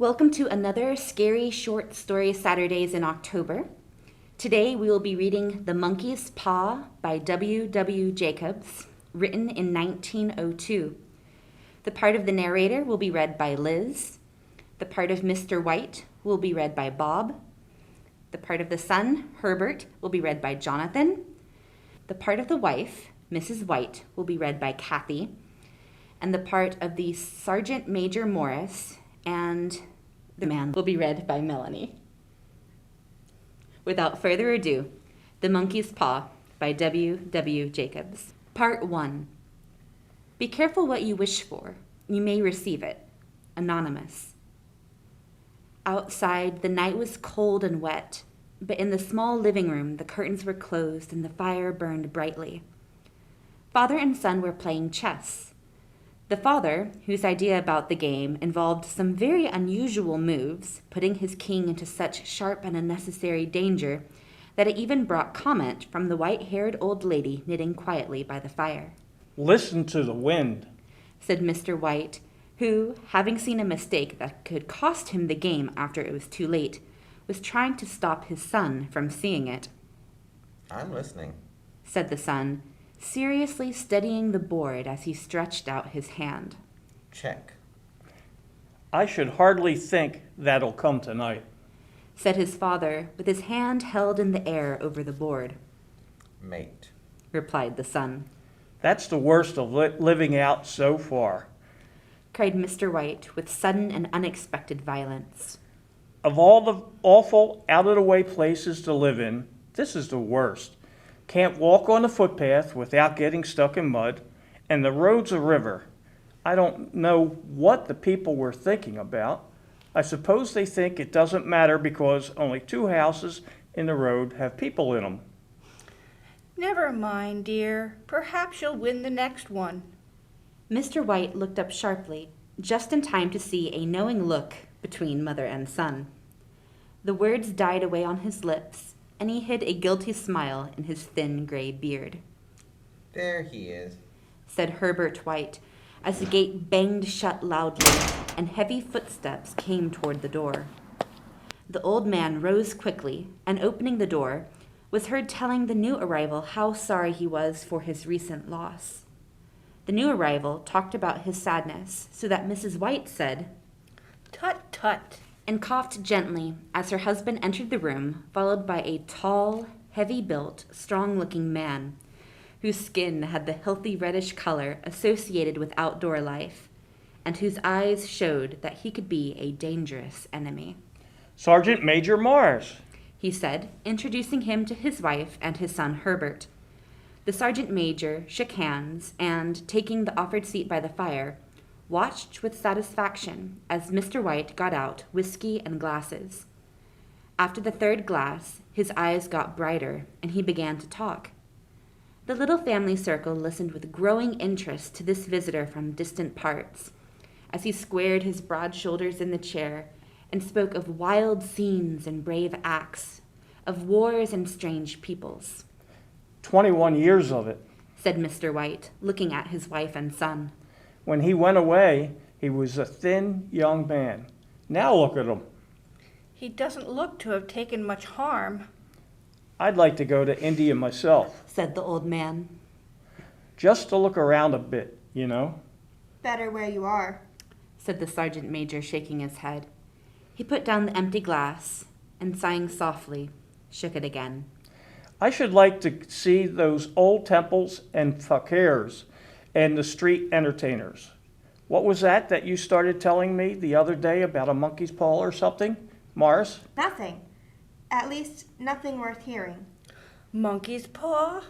Welcome to another Scary Short Story Saturdays in October. Today we will be reading The Monkey's Paw by W. Jacobs, written in 1902. The part of the narrator will be read by Liz. The part of Mr. White will be read by Bob. The part of the son, Herbert, will be read by Jonathan. The part of the wife, Mrs. White, will be read by Kathy. And the part of the Sergeant Major Morris and the man will be read by Melanie. Without further ado, The Monkey's Paw by W. Jacobs. Part 1. Be careful what you wish for. You may receive it. Anonymous. Outside, the night was cold and wet, but in the small living room, the curtains were closed and the fire burned brightly. Father and son were playing chess. The father, whose idea about the game involved some very unusual moves, putting his king into such sharp and unnecessary danger that it even brought comment from the white-haired old lady knitting quietly by the fire. "Listen to the wind," said Mr. White, who, having seen a mistake that could cost him the game after it was too late, was trying to stop his son from seeing it. "I'm listening," said the son, seriously studying the board as he stretched out his hand. "Check." "I should hardly think that'll come tonight," said his father, with his hand held in the air over the board. "Mate," replied the son. "That's the worst of living out so far. Cried Mr. White with sudden and unexpected violence. Of all the awful, out-of-the-way places to live in, this is the worst. Can't walk on the footpath without getting stuck in mud, and the road's a river. I don't know what the people were thinking about. I suppose they think it doesn't matter because only 2 houses in the road have people in them." "Never mind, dear. Perhaps you'll win the next one." Mr. White looked up sharply, just in time to see a knowing look between mother and son. The words died away on his lips, and he hid a guilty smile in his thin gray beard. "There he is," said Herbert White, as the gate banged shut loudly and heavy footsteps came toward the door. The old man rose quickly, and opening the door, was heard telling the new arrival how sorry he was for his recent loss. The new arrival talked about his sadness, so that Mrs. White said, "Tut, tut," and coughed gently as her husband entered the room, followed by a tall, heavy-built, strong-looking man, whose skin had the healthy reddish color associated with outdoor life, and whose eyes showed that he could be a dangerous enemy. "Sergeant Major Morris," he said, introducing him to his wife and his son Herbert. The sergeant major shook hands and, taking the offered seat by the fire, watched with satisfaction as Mr. White got out whiskey and glasses. After the 3rd glass, his eyes got brighter, and he began to talk. The little family circle listened with growing interest to this visitor from distant parts, as he squared his broad shoulders in the chair and spoke of wild scenes and brave acts, of wars and strange peoples. 21 years of it. Said Mr. White, looking at his wife and son. When he went away, he was a thin young man. Now look at him. "He doesn't look to have taken much harm." I'd like to go to India myself, said the old man. just to look around a bit, you know. "Better where you are," said the sergeant major, shaking his head. He put down the empty glass and, sighing softly, shook it again. I should like to see those old temples and fakirs and the street entertainers. What was that you started telling me the other day about a monkey's paw or something, Morris? "Nothing. At least, nothing worth hearing." "Monkey's paw?"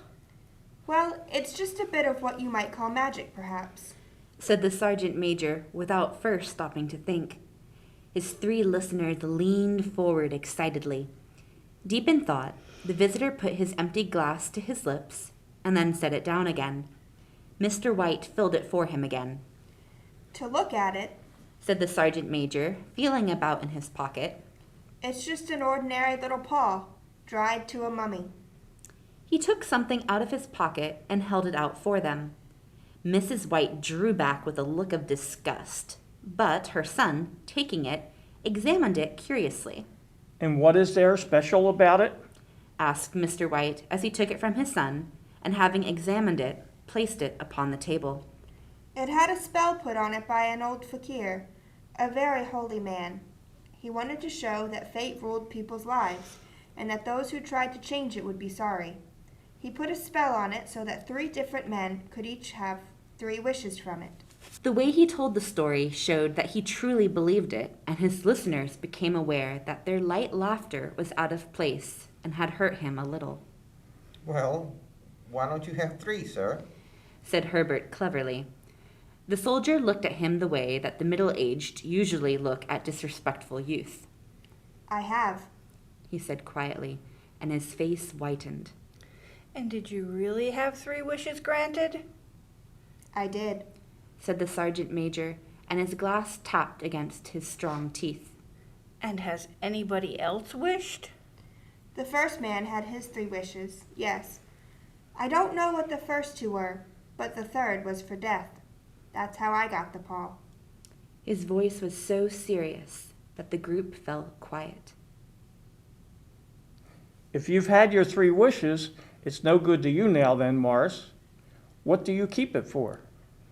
"Well, it's just a bit of what you might call magic, perhaps," said the sergeant major, without first stopping to think. His 3 listeners leaned forward excitedly. Deep in thought, the visitor put his empty glass to his lips and then set it down again. Mr. White filled it for him again. "To look at it, Said the sergeant major, feeling about in his pocket. it's just an ordinary little paw, dried to a mummy." He took something out of his pocket and held it out for them. Mrs. White drew back with a look of disgust, but her son, taking it, examined it curiously. And what is there special about it? Asked Mr. White as he took it from his son, and having examined it, placed it upon the table. It had a spell put on it by an old fakir, a very holy man. He wanted to show that fate ruled people's lives, and that those who tried to change it would be sorry. He put a spell on it so that 3 different men could each have 3 wishes from it. The way he told the story showed that he truly believed it, and his listeners became aware that their light laughter was out of place and had hurt him a little. Well, why don't you have 3, sir? Said Herbert cleverly. The soldier looked at him the way that the middle-aged usually look at disrespectful youth. I have. He said quietly, and his face whitened. And did you really have 3 wishes granted? I did. Said the sergeant major, and his glass tapped against his strong teeth. And has anybody else wished? The first man had his 3 wishes, yes. I don't know what the first 2 were, but the third was for death. That's how I got the paw. His voice was so serious that the group fell quiet. If you've had your 3 wishes, it's no good to you now then, Morris. What do you keep it for?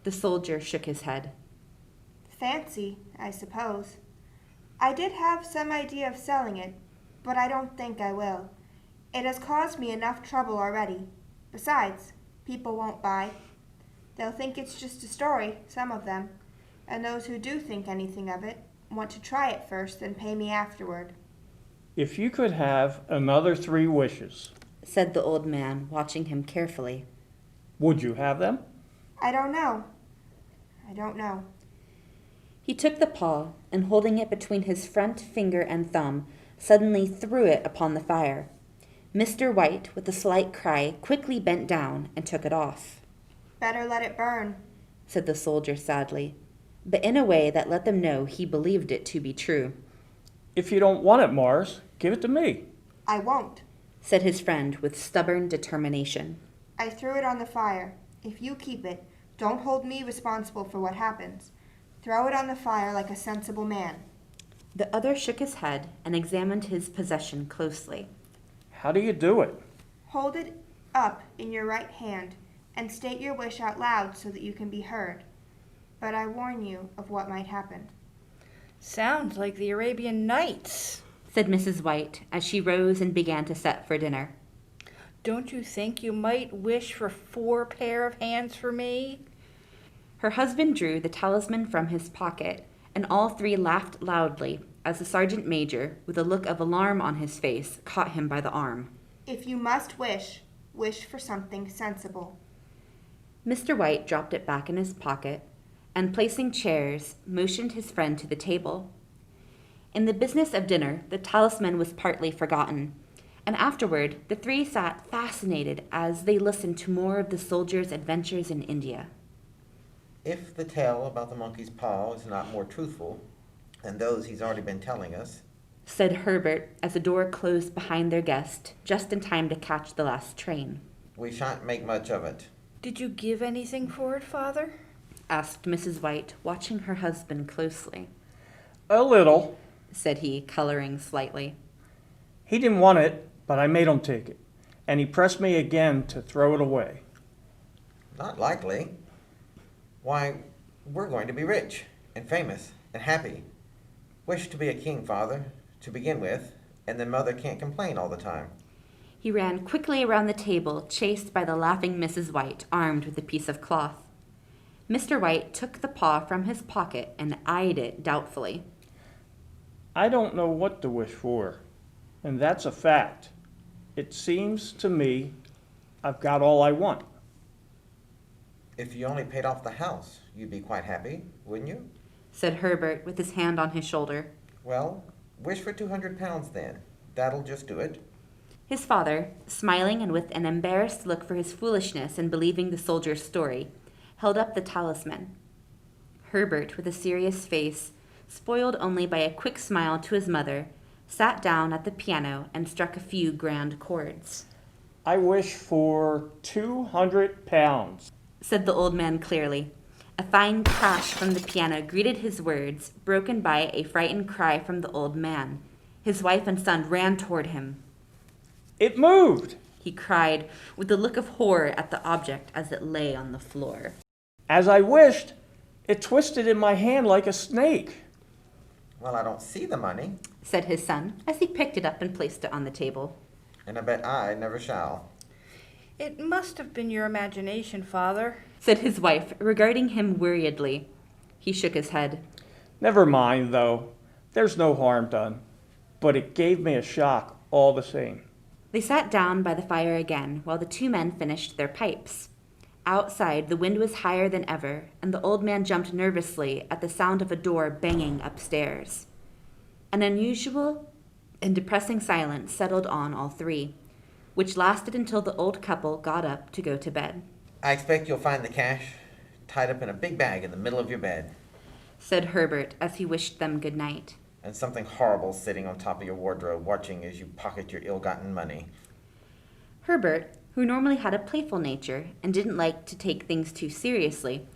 The soldier shook his head. Fancy, I suppose. I did have some idea of selling it, but I don't think I will. It has caused me enough trouble already. Besides, people won't buy. They'll think it's just a story, some of them, and those who do think anything of it want to try it first and pay me afterward. If you could have another 3 wishes, Said the old man, watching him carefully. would you have them? I don't know. I don't know. He took the paw, and holding it between his front finger and thumb, suddenly threw it upon the fire. Mr. White, with a slight cry, quickly bent down and took it off. Better let it burn. Said the soldier sadly, but in a way that let them know he believed it to be true. If you don't want it, Morris, give it to me. I won't. Said his friend with stubborn determination. I threw it on the fire. If you keep it, don't hold me responsible for what happens. Throw it on the fire like a sensible man. The other shook his head and examined his possession closely. How do you do it? Hold it up in your right hand and state your wish out loud so that you can be heard. But I warn you of what might happen. Sounds like the Arabian Nights. Said Mrs. White as she rose and began to set for dinner. Don't you think you might wish for 4 pair of hands for me? Her husband drew the talisman from his pocket, and all 3 laughed loudly as the sergeant major, with a look of alarm on his face, caught him by the arm. If you must wish, wish for something sensible. Mr. White dropped it back in his pocket, and placing chairs, motioned his friend to the table. In the business of dinner, the talisman was partly forgotten, and afterward the 3 sat fascinated as they listened to more of the soldier's adventures in India. If the tale about the monkey's paw is not more truthful than those he's already been telling us, Said Herbert as the door closed behind their guest, just in time to catch the last train. we shan't make much of it. Did you give anything for it, Father? Asked Mrs. White, watching her husband closely. A little. Said he, coloring slightly. He didn't want it, but I made him take it. And he pressed me again to throw it away. Not likely. Why, we're going to be rich and famous and happy. Wish to be a king, Father, to begin with, and then Mother can't complain all the time. He ran quickly around the table, chased by the laughing Mrs. White, armed with a piece of cloth. Mr. White took the paw from his pocket and eyed it doubtfully. I don't know what to wish for, and that's a fact. It seems to me I've got all I want. If you only paid off the house, you'd be quite happy, wouldn't you? Said Herbert with his hand on his shoulder. Well, wish for 200 pounds then. That'll just do it. His father, smiling and with an embarrassed look for his foolishness in believing the soldier's story, held up the talisman. Herbert, with a serious face, spoiled only by a quick smile to his mother, sat down at the piano and struck a few grand chords. I wish for 200 pounds. Said the old man clearly, A fine crash from the piano greeted his words, broken by a frightened cry from the old man. His wife and son ran toward him. It moved! He cried, with a look of horror at the object as it lay on the floor. As I wished, it twisted in my hand like a snake. Well, I don't see the money, Said his son, as he picked it up and placed it on the table. and I bet I never shall. It must have been your imagination, Father. Said his wife, regarding him worriedly. He shook his head. Never mind, though. There's no harm done. But it gave me a shock all the same. They sat down by the fire again while the two men finished their pipes. Outside, the wind was higher than ever, and the old man jumped nervously at the sound of a door banging upstairs. An unusual and depressing silence settled on all three, which lasted until the old couple got up to go to bed. I expect you'll find the cash tied up in a big bag in the middle of your bed, Said Herbert as he wished them good night. and something horrible sitting on top of your wardrobe watching as you pocket your ill-gotten money. Herbert, who normally had a playful nature and didn't like to take things too seriously,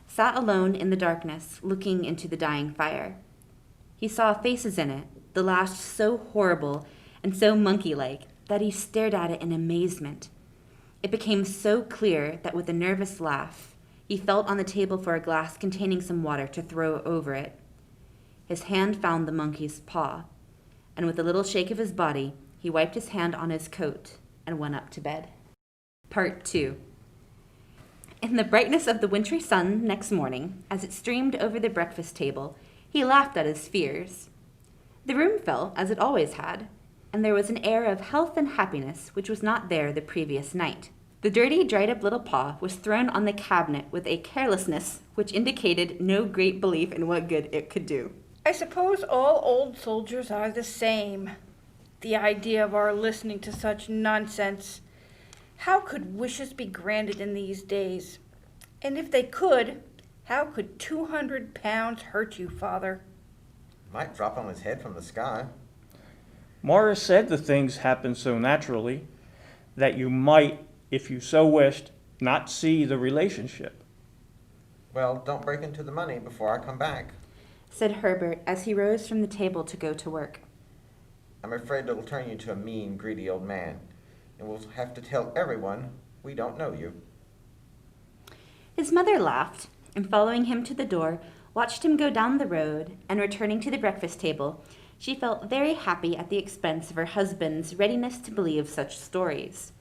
sat alone in the darkness looking into the dying fire. He saw faces in it, the last so horrible and so monkey-like that he stared at it in amazement. It became so clear that with a nervous laugh, he felt on the table for a glass containing some water to throw over it. His hand found the monkey's paw, and with a little shake of his body, he wiped his hand on his coat and went up to bed. Part 2. In the brightness of the wintry sun next morning, as it streamed over the breakfast table, he laughed at his fears. The room felt as it always had, and there was an air of health and happiness which was not there the previous night. The dirty, dried-up little paw was thrown on the cabinet with a carelessness which indicated no great belief in what good it could do. I suppose all old soldiers are the same. The idea of our listening to such nonsense. How could wishes be granted in these days? And if they could, how could 200 pounds hurt you, Father? Might drop on his head from the sky. Morris said the things happened so naturally that you might, if you so wished, not see the relationship. Well, don't break into the money before I come back. Said Herbert as he rose from the table to go to work. I'm afraid it'll turn you into a mean, greedy old man, and we'll have to tell everyone we don't know you. His mother laughed, and following him to the door, watched him go down the road, and returning to the breakfast table, she felt very happy at the expense of her husband's readiness to believe such stories.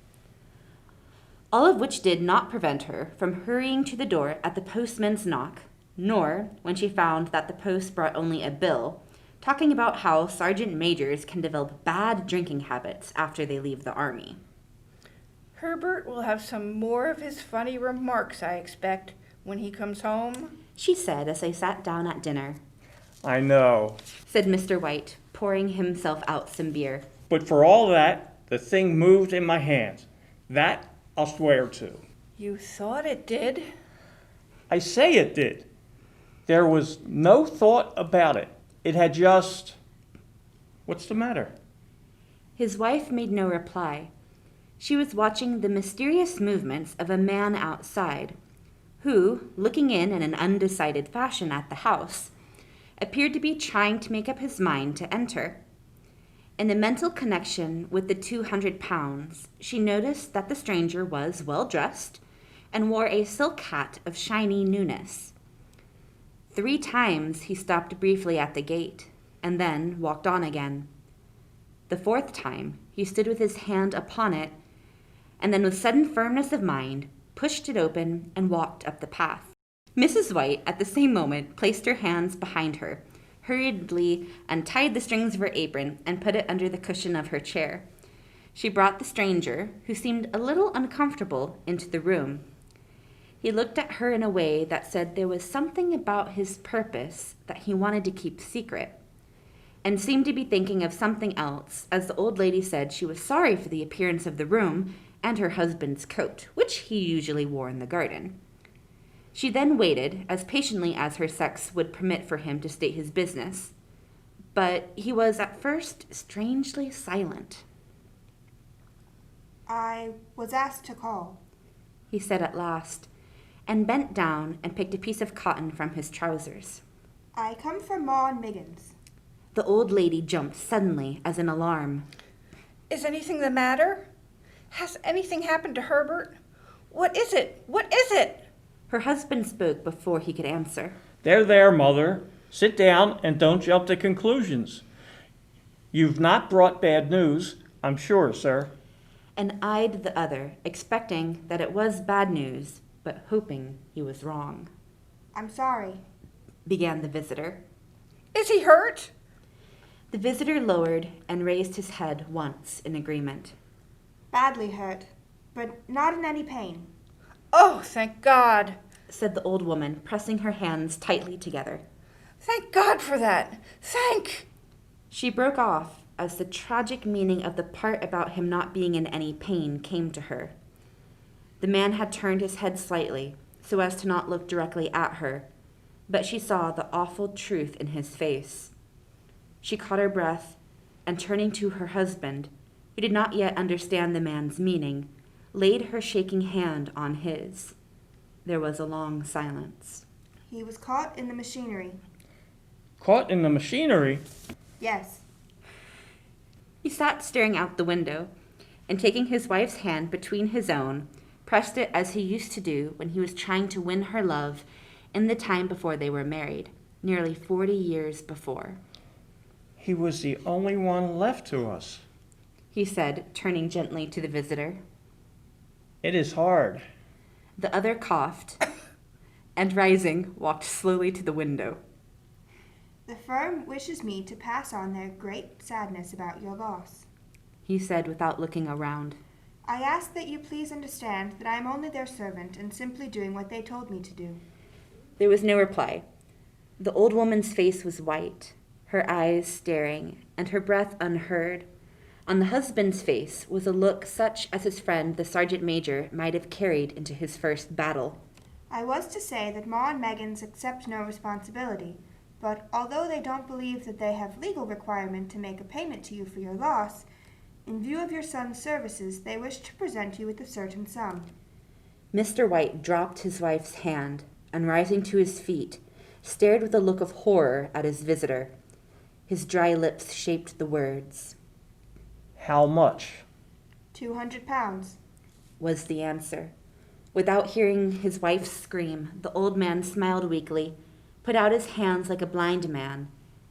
All of which did not prevent her from hurrying to the door at the postman's knock, nor, when she found that the post brought only a bill, talking about how sergeant majors can develop bad drinking habits after they leave the army. Herbert will have some more of his funny remarks, I expect, when he comes home. She said as they sat down at dinner. I know. Said Mr. White, pouring himself out some beer. But for all that, the thing moved in my hands. That I'll swear to. You thought it did? I say it did. There was no thought about it. It had just... What's the matter? His wife made no reply. She was watching the mysterious movements of a man outside, who, looking in an undecided fashion at the house, appeared to be trying to make up his mind to enter. In a mental connection with the 200 pounds, she noticed that the stranger was well-dressed and wore a silk hat of shiny newness. 3 times he stopped briefly at the gate, and then walked on again. The 4th time, he stood with his hand upon it, and then with sudden firmness of mind, pushed it open and walked up the path. Mrs. White, at the same moment, placed her hands behind her, hurriedly untied the strings of her apron, and put it under the cushion of her chair. She brought the stranger, who seemed a little uncomfortable, into the room. He looked at her in a way that said there was something about his purpose that he wanted to keep secret, and seemed to be thinking of something else, as the old lady said she was sorry for the appearance of the room and her husband's coat, which he usually wore in the garden. She then waited, as patiently as her sex would permit for him to state his business, but he was at first strangely silent. I was asked to call. He said at last, and bent down and picked a piece of cotton from his trousers. I come from Maud Miggins. The old lady jumped suddenly as in alarm. Is anything the matter? Has anything happened to Herbert? What is it? What is it? Her husband spoke before he could answer. There, Mother. Sit down and don't jump to conclusions. You've not brought bad news, I'm sure, sir. And eyed the other, expecting that it was bad news, but hoping he was wrong. I'm sorry. Began the visitor. Is he hurt? The visitor lowered and raised his head once in agreement. Badly hurt, but not in any pain. Oh, thank God. Said the old woman, pressing her hands tightly together. Thank God for that. Thank. She broke off as the tragic meaning of the part about him not being in any pain came to her. The man had turned his head slightly so as to not look directly at her, but she saw the awful truth in his face. She caught her breath, and turning to her husband, who did not yet understand the man's meaning, laid her shaking hand on his. There was a long silence. He was caught in the machinery. Caught in the machinery? Yes. He sat staring out the window, and taking his wife's hand between his own, pressed it as he used to do when he was trying to win her love in the time before they were married, nearly 40 years before. He was the only one left to us. He said, turning gently to the visitor. It is hard. The other coughed, and rising, walked slowly to the window. The firm wishes me to pass on their great sadness about your loss. He said without looking around. I ask that you please understand that I am only their servant and simply doing what they told me to do. There was no reply. The old woman's face was white, her eyes staring, and her breath unheard. On the husband's face was a look such as his friend, the sergeant major, might have carried into his first battle. I was to say that Ma and Meggins accept no responsibility, but although they don't believe that they have legal requirement to make a payment to you for your loss, in view of your son's services, they wish to present you with a certain sum. Mr. White dropped his wife's hand, and rising to his feet, stared with a look of horror at his visitor. His dry lips shaped the words. How much? 200 pounds. Was the answer. Without hearing his wife scream, the old man smiled weakly, put out his hands like a blind man,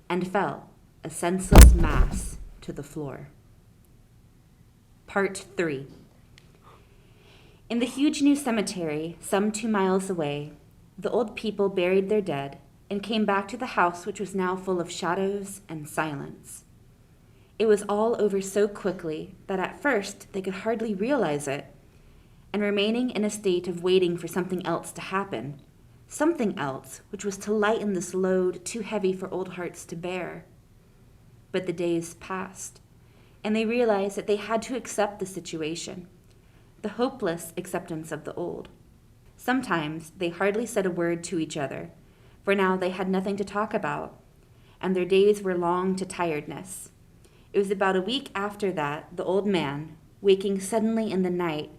and fell, a senseless mass, to the floor. Part 3. In the huge new cemetery, some 2 miles away, the old people buried their dead and came back to the house, which was now full of shadows and silence. It was all over so quickly that at first they could hardly realize it, and remaining in a state of waiting for something else to happen, something else which was to lighten this load too heavy for old hearts to bear. But the days passed, and they realized that they had to accept the situation, the hopeless acceptance of the old. Sometimes they hardly said a word to each other, for now they had nothing to talk about, and their days were long to tiredness. It was about a week after that the old man, waking suddenly in the night,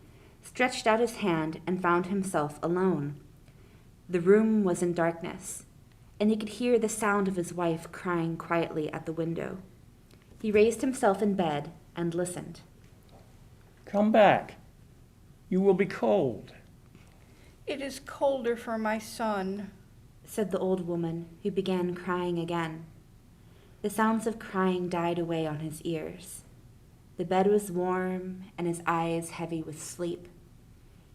stretched out his hand and found himself alone. The room was in darkness, and he could hear the sound of his wife crying quietly at the window. He raised himself in bed and listened. Come back. You will be cold. It is colder for my son, said the old woman, who began crying again. The sounds of crying died away on his ears. The bed was warm and his eyes heavy with sleep.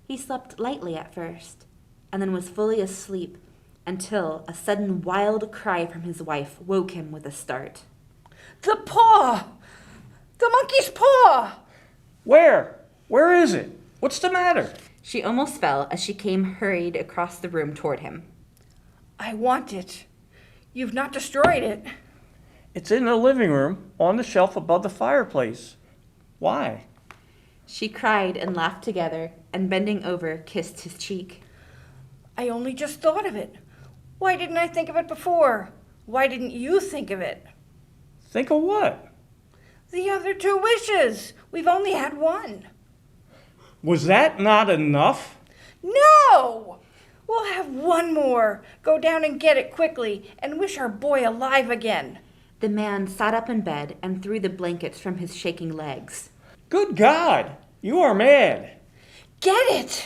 He slept lightly at first, and then was fully asleep until a sudden wild cry from his wife woke him with a start. The paw! The monkey's paw! Where? Where is it? What's the matter? She almost fell as she came hurried across the room toward him. I want it. You've not destroyed it. It's in the living room, on the shelf above the fireplace. Why? She cried and laughed together, and bending over, kissed his cheek. I only just thought of it. Why didn't I think of it before? Why didn't you think of it? Think of what? The other 2 wishes. We've only had one. Was that not enough? No! We'll have one more. Go down and get it quickly and wish our boy alive again. The man sat up in bed and threw the blankets from his shaking legs. Good God, you are mad. Get it!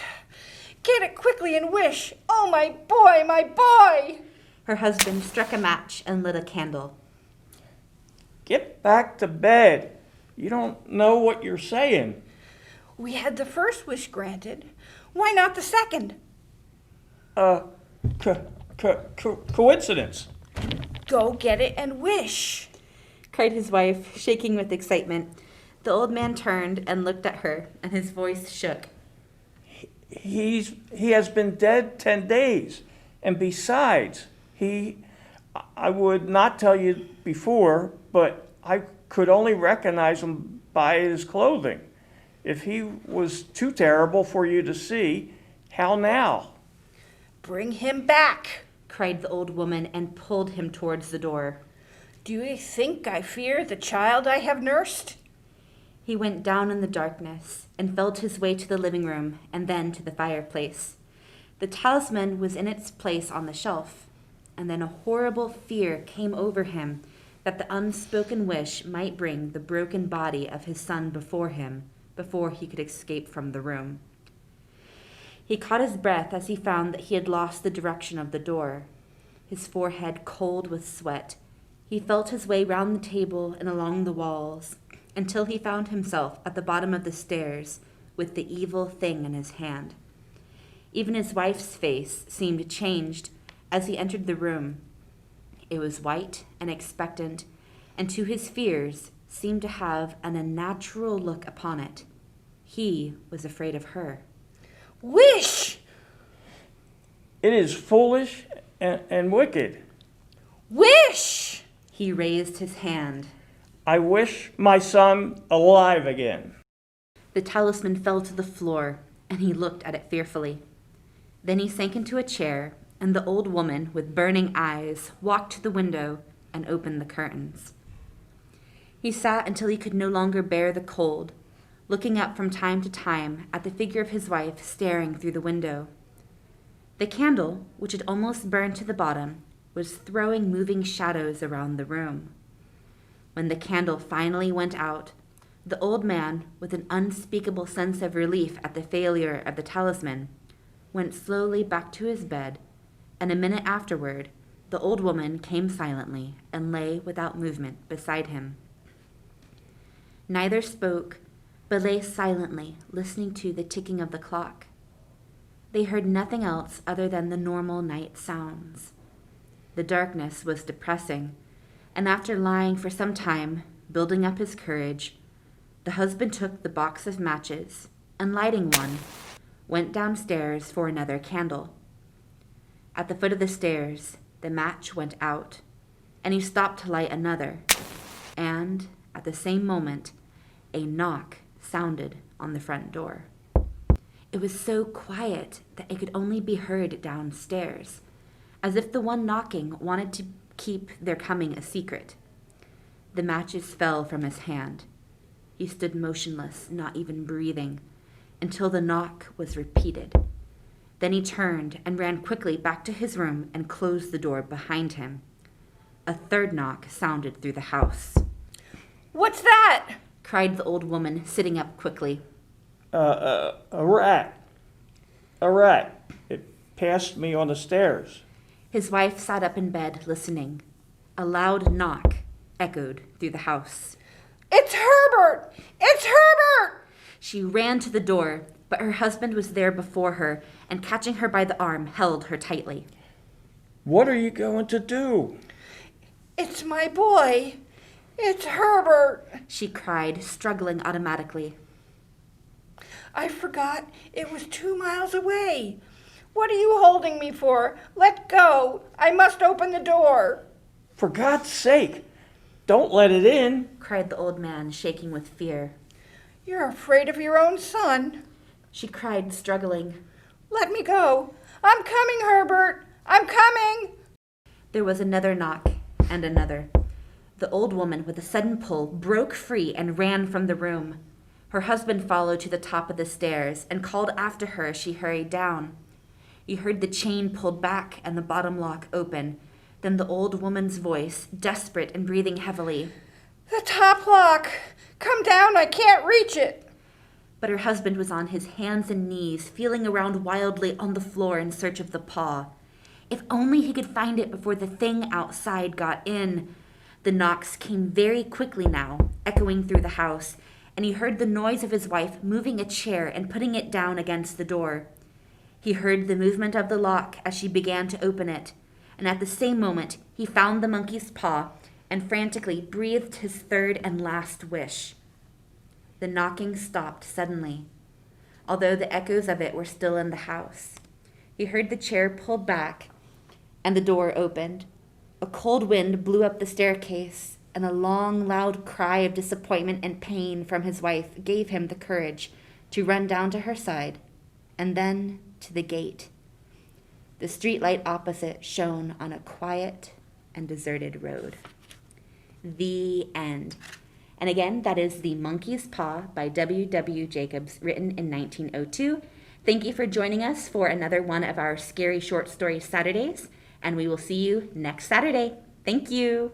Get it quickly and wish. Oh, my boy, my boy! Her husband struck a match and lit a candle. Get back to bed. You don't know what you're saying. We had the first wish granted. Why not the second? Coincidence. Go get it and wish. Cried his wife, shaking with excitement. The old man turned and looked at her, and his voice shook. He has been dead 10 days. And besides, I would not tell you before, but I could only recognize him by his clothing. If he was too terrible for you to see, how now? Bring him back, Cried the old woman and pulled him towards the door. Do you think I fear the child I have nursed? He went down in the darkness and felt his way to the living room and then to the fireplace. The talisman was in its place on the shelf, and then a horrible fear came over him that the unspoken wish might bring the broken body of his son before him before he could escape from the room. He caught his breath as he found that he had lost the direction of the door. His forehead cold with sweat, he felt his way round the table and along the walls until he found himself at the bottom of the stairs with the evil thing in his hand. Even his wife's face seemed changed as he entered the room. It was white and expectant, and to his fears seemed to have an unnatural look upon it. He was afraid of her. Wish! It is foolish and wicked. Wish! He raised his hand. I wish my son alive again. The talisman fell to the floor, and he looked at it fearfully. Then he sank into a chair, and the old woman, with burning eyes, walked to the window and opened the curtains. He sat until he could no longer bear the cold, looking up from time to time at the figure of his wife staring through the window. The candle, which had almost burned to the bottom, was throwing moving shadows around the room. When the candle finally went out, the old man, with an unspeakable sense of relief at the failure of the talisman, went slowly back to his bed, and a minute afterward, the old woman came silently and lay without movement beside him. Neither spoke, but lay silently, listening to the ticking of the clock. They heard nothing else other than the normal night sounds. The darkness was depressing, and after lying for some time, building up his courage, the husband took the box of matches and, lighting one, went downstairs for another candle. At the foot of the stairs, the match went out, and he stopped to light another, and, at the same moment, a knock sounded on the front door. It was so quiet that it could only be heard downstairs, as if the one knocking wanted to keep their coming a secret. The matches fell from his hand. He stood motionless, not even breathing, until the knock was repeated. Then he turned and ran quickly back to his room and closed the door behind him. A third knock sounded through the house. What's that? Cried the old woman, sitting up quickly. A rat. A rat. It passed me on the stairs. His wife sat up in bed, listening. A loud knock echoed through the house. It's Herbert! It's Herbert! She ran to the door, but her husband was there before her, and catching her by the arm, held her tightly. What are you going to do? It's my boy. It's Herbert. She cried, struggling automatically. I forgot it was 2 miles away. What are you holding me for? Let go. I must open the door. For God's sake, don't let it in. Cried the old man, shaking with fear. You're afraid of your own son. She cried, struggling. Let me go. I'm coming, Herbert. I'm coming. There was another knock, and another. The old woman, with a sudden pull, broke free and ran from the room. Her husband followed to the top of the stairs and called after her as she hurried down. He heard the chain pulled back and the bottom lock open. Then the old woman's voice, desperate and breathing heavily. The top lock! Come down, I can't reach it! But her husband was on his hands and knees, feeling around wildly on the floor in search of the paw. If only he could find it before the thing outside got in. The knocks came very quickly now, echoing through the house, and he heard the noise of his wife moving a chair and putting it down against the door. He heard the movement of the lock as she began to open it, and at the same moment he found the monkey's paw and frantically breathed his third and last wish. The knocking stopped suddenly, although the echoes of it were still in the house. He heard the chair pulled back and the door opened. A cold wind blew up the staircase, and a long, loud cry of disappointment and pain from his wife gave him the courage to run down to her side and then to the gate. The streetlight opposite shone on a quiet and deserted road. The end. And again, that is The Monkey's Paw by W.W. Jacobs, written in 1902. Thank you for joining us for another one of our Scary Short Story Saturdays, and we will see you next Saturday. Thank you.